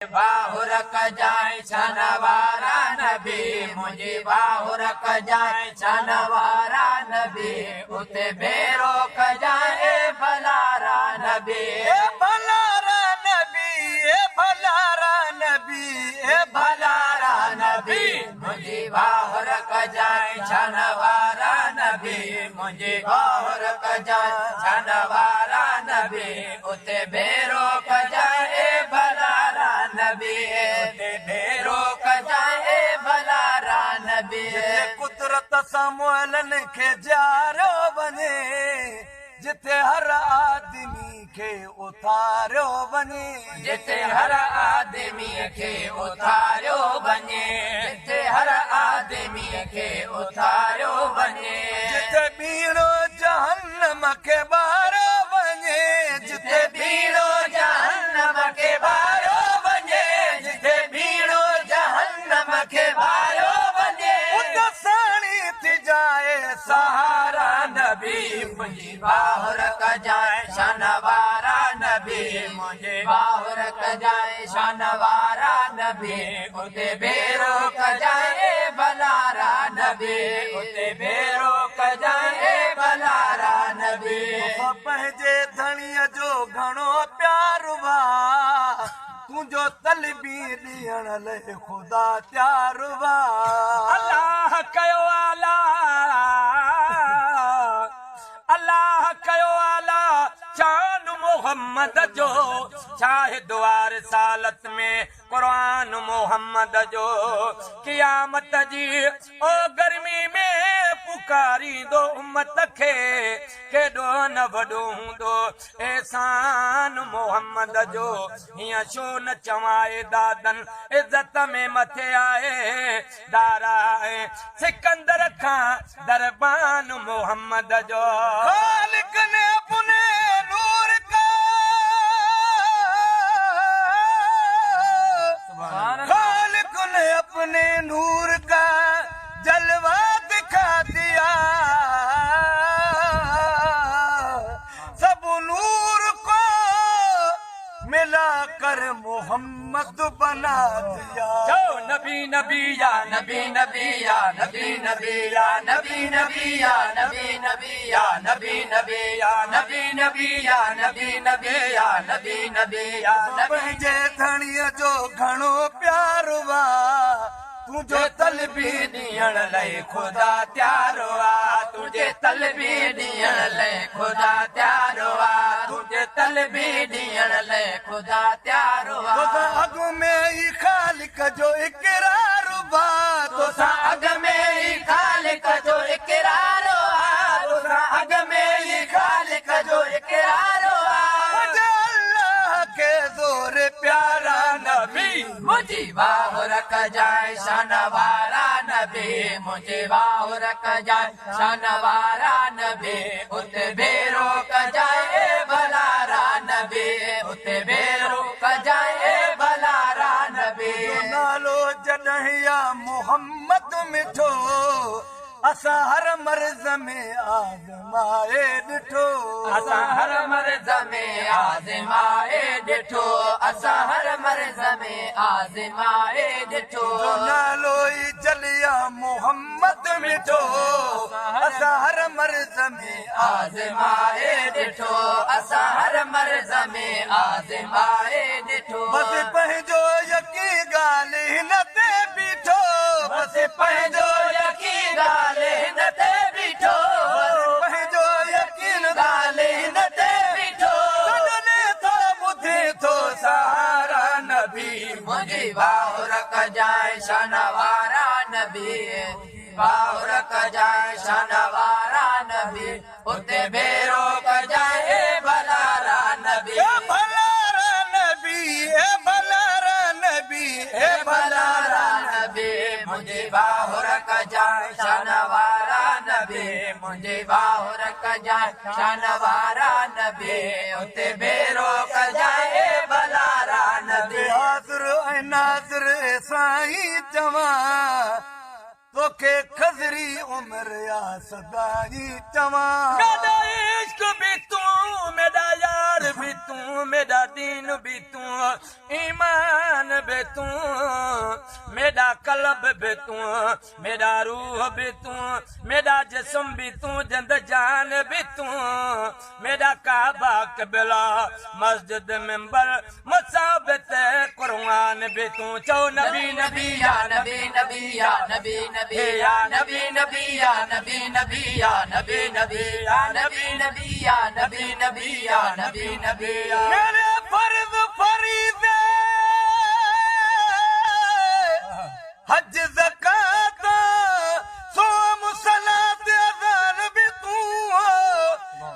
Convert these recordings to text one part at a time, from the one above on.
बाहुर कजाए शनवारा नबी मुझे बाहुर कजाए शनवारा नबी उते भेरो कजाए भलारा नबी भलारा नबी भलारा नबी भलारा नबी मुझे बाहुर कजाए शनवारा नबी मुझे बाहुर कजाए शनवारा नबी उते भेरो कजाए भलारा नबी भेरो कजाए भलारा नबी कुदरत सां मुअलनि खे जारियो वञे जिथे हर आदमी खे उथारियो वञे जिथे हर आदमी खे उथारियो वञे जिथे हर आदमी खे उथारियो वञे जिथे बीड़ो जहन्नम खे ॿारियो वञे जिथे बीड़ो जहन्नम खे ॿारियो वञे जिथे बीड़ो जहन्नम खे ॿारियो वञे उन साणी थी जाए सहारा नबी मुंहिंजी बाहुर कजाए शनवारा नबी मुंहिंजे बाहुर कजाए शनवारा नबी उते भेरो कजाए भलारा नबी उते भेरो कजाए भलारा नबी पंहिंजे धणीअ जो घणो प्यार वा तुंहिंजो तलबी ॾियण लाइ ख़ुदा त्यार वा अल्लाह कयो आला अल्लाह कयो आला शान मोहम्मद जो शाहिद वार सालत में कुरान मोहम्मद जो क़यामत जी ओ गर्मी में पुकारी दो उम्मत खे केॾो न वॾो हूंदो एहसान मोहम्मद जो हीअं छो न चवाए दादन इज़त में मथे आहे दारा आहे सिकंदर खां दरबान मोहम्मद जो खालिक ने अपने नूर का खालिक ने अपने नूर का जलवा दिखा दिया सब नूर को मिला कर मोहम्मद बना दिया जो नबी नबी या नबी नबी या नबी नबी या नबी नबी या नबी नबी या नबी नबी या नबी नबी या नबी नबी या नबी नबी या पंहिंजे धणीअ जो घणो प्यार वा तुंहिंजो तलबी ॾियण लाइ ख़ुदा त्यार आ तुंहिंजे तलबी ॾियण लाइ ख़ुदा त्यार आ तुंहिंजे तलबी ॾियण लाइ ख़ुदा त्यार आ अॻु में ई खालिक जो इक़रार बा तोसां अॻ में ई खालिक जो इक़रार आ तोसां अॻ में ई खालिक जो इक़रार आ अल्लाह के ज़ोर प्यारा नबी मुंहिंजी बाहुर कजाए शनवारा नबी मुंहिंजे बाहुर कजाए शनवारा नबी उते भेरो कजाए भलारा नबी उते भेरो कजाए भलारा नबी नालो जॾहिं या मोहम्मद मिठो असां हर मर्ज़ में आज़माए ॾिठो असां हर मर्ज़ में आज़माए ॾिठो असां हर मर्ज़ में आज़माए ॾिठो नालो ई जलिया मोहम्मद मिठो असां हर मर्ज़ में आज़माए ॾिठो असां हर मर्ज़ में आज़माए ॾिठो बसि पंहिंजो यकीन ॻाल्हि हिन ते बीठो बसि पंहिंजो यकीन ॻाल्हि हिन ते बीठो पंहिंजो यकीन ॻाल्हि हिन ते बीठो ॻाल्हि थो ॿुधे थो सहारा नबी मुंहिंजी बाहुर कजाए शनवारा नबी बाहुर कजाए शनवारा नबी उते भेरो कजाए भलारा नबी भलारा नबी भलारा नबी भलारा नबी मुंहिंजी बाहुर कजाए शनवारा नबी मुंहिंजी बाहुर कजाए शनवारा नबी उते भेरो कजाए भलारा नबी हाज़िर ऐं नाज़िर साईं चवां तोखे खज़री उमिरि या सदाई चवां मेरा इश्क भी तू मेरा यार भी तू मेरा दीन भी तू ईमान बि तूं मेरा कल्ब बि तूं मेरा रूह बि तूं मेरा जिस्म बि तूं जिंद जान बि तूं मेरा काबा क़िबला मस्जिद मिंबर मुसाबित कुरान बि तूं चओ नबी नबी या नबी नबी या नबी नबी या नबी नबी या नबी नबी या नबी नबी या नबी नबी या नबी नबी या नबी नबी मेरे फर्ज फरीदे हज ज़कात सोम सलात अज़ान भी तू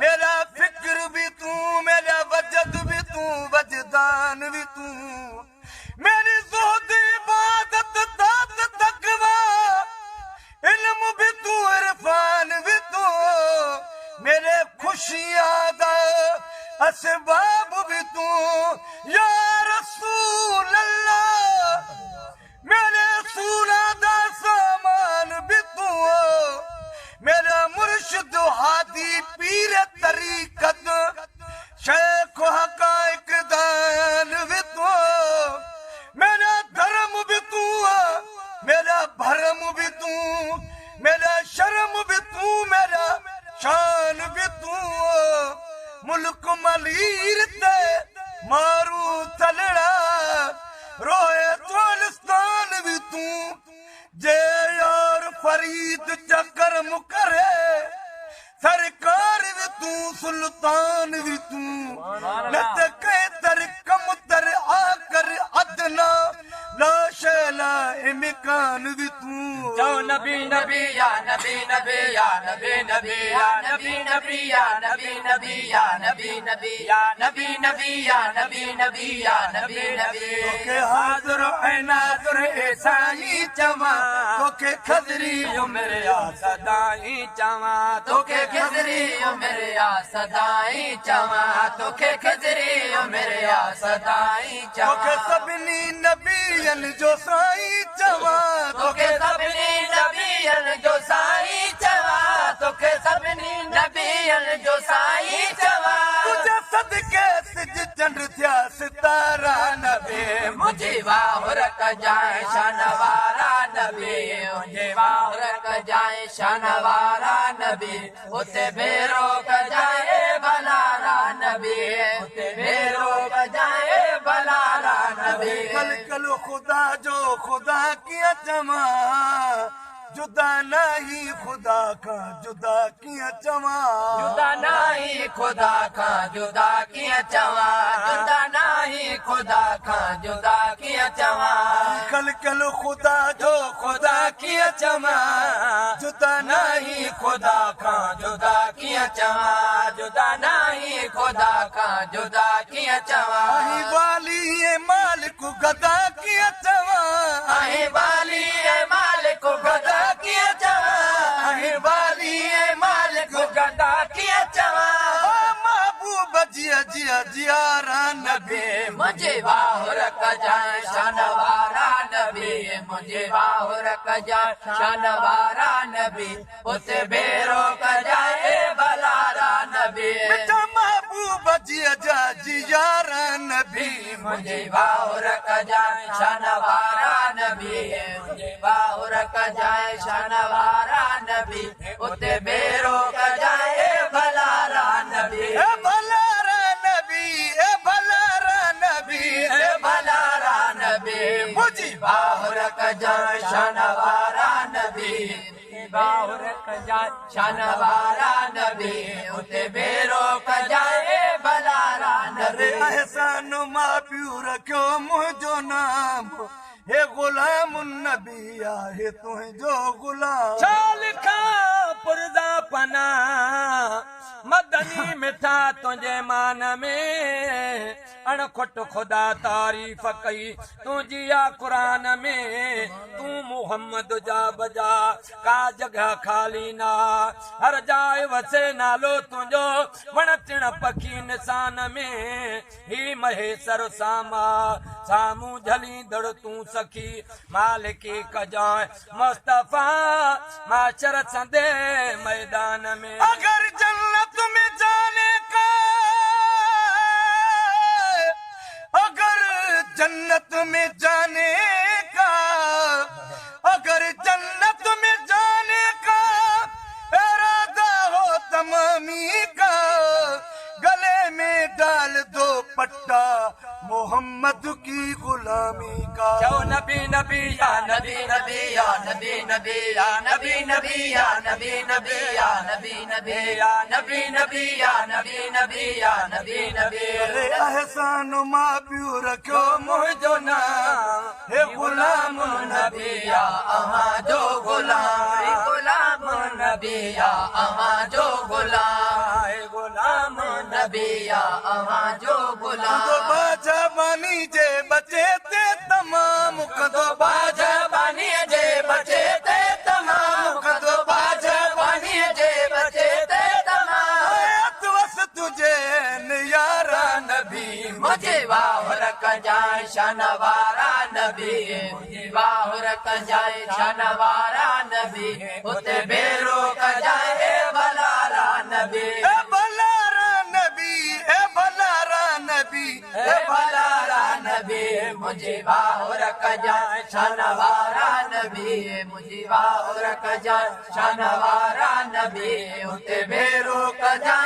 मेरा फिक्र भी तू मेरा वजद भी तू वजदान भी तू मेरी ज़ुहद इबादत तात तकवा इल्म भी तू इरफान भी तू मेरे खुशियां दा असबाब भी तू या रसूल अल्लाह मेरे सूरा दा सामान भी तू मेरा मुर्शिद हादी पीर तरीकत शेख हकाइक दान भी तू मेरा धर्म भी तू मेरा भरम भी तू मेरा शर्म भी तू मेरा शान भी तू मुल्क मलीर ते मारू तलड़ा रोए तोलिस्तान भी तू जे यार फरीद चक्कर मुकरे सरकार भी तू सुल्तान भी तू नत के तर कम तर आकर अदना ला शैला इमकान भी तू चओ नबी नबी या नबी नबी या नबी नबी या नबी नबी या नबी नबी या नबी नबी या नबी नबी या नबी नबी या नबी नबी के हाजिर ऐ नाज़िर ए साईं चवा तोखे खजरी मेरे या सदाई चवा तोखे खिजरी मेरे या सदाई चवा तोखे खिजरी मेरे या सदाई तोखे चवा सभिनी नबियन जो साईं चवा तोखे सभिनी नबियन जो साईं चवा तोखे सभिनी नबियन जो साईं चवा तुझे सदके सिज चंड थिया सितारा नबी मुझे वाहुर कजाए शनवारा नबी मुझे वाहुर कजाए शनवारा नबी उते बेरो कजाए भलारा नबी उते बेरो कजाए भलारा नबी कल कल खुदा जो खुदा किया चवा जुदा नहीं खुदा का जुदा किया चवा जुदा नहीं खुदा का जुदा किया चवा जुदा नहीं खुदा का जुदा किया चवा कल कल खुदा जो खुदा किया चवा जुदा नहीं खुदा का जुदा किया चवा जुदा नहीं खुदा का जुदा किया चवा आही वाली ये मालिक गदा किया चवा आहे वाली है मालिक गदा किया चवा आहे वाली है मालिक गदा किया चवा ओ महबूब जिया जिया जिया रा नबी मुझे बाहुर कजाए शनवारा नबी मुझे बाहुर कजाए शनवारा नबी उते बेरो कजाए भलारा नबी बेटा महबूब जिया जा जिया रा नबी मुझे बाहुर कजाए शनवारा नबी मुझे बाहुर कजाए शनवारा नबी उते बेरो कजाए भलारा नबी ए भलारा नबी ए भलारा नबी ए भलारा नबी मुझे बाहुर कजाए शनवारा नबी बाहुर कजाए शनवारा नबी उते बेरो कजाए भलारा अरे नबी एहसान मां पियो रखियो मुंहिंजो नाम हे गुलाम नबी आहे तुंहिंजो गुलाम चाल का पुरदा पना मदनी मिठा तुझे मान में अणखुट खुदा तारीफ कई तुझी आ कुरान में तू मोहम्मद जा बजा का जगह खाली ना हर जाए वसे नालो तुझो वण टिण पखी निशान में ही महेसर सामा सामू झली दड़ तू सखी मालिकी कजाए मुस्तफा माशर संदे मैदान में अगर जन्नत में जाने का अगर जन्नत में जाने का, अगर जन्नत में जाने का इरादा हो तमामी का, गले में डाल दो पट्टा मोहम्मद की गुलामी का। जाओ नबी नबी या नबी नबी या नबी नबी या नबी नबी या नबी नबी या नबी नबी या नबी नबी या नबी नबी या नबी नबी। अरे एहसान मां पियो रखो मुझो नाम हे गुलाम नबी या अहां जो गुलाम, गुलाम नबी या अहां जो गुलाम, गुलाम नबी या अहां जो गुलाम। कदो बाजा बानी जे बचे ते तमाम, कदो बाजा बानी जे बचे ते तमाम, कदो बाजा बानी जे बचे ते तमाम। हयात वस तुझे यारा नबी मुझे वाहुर कजाए शनवारा नबी, मुझे वाहुर कजाए शनवारा नबी, उते बेरो कजाए भलारा नबी, ए भलारा नबी, ए भलारा नबी, ए भलारा नबी। मुझे वाहुर कजाए शनवारा नबी, मुझे वाहुर कजाए शनवारा नबी, उते बेरो कजाए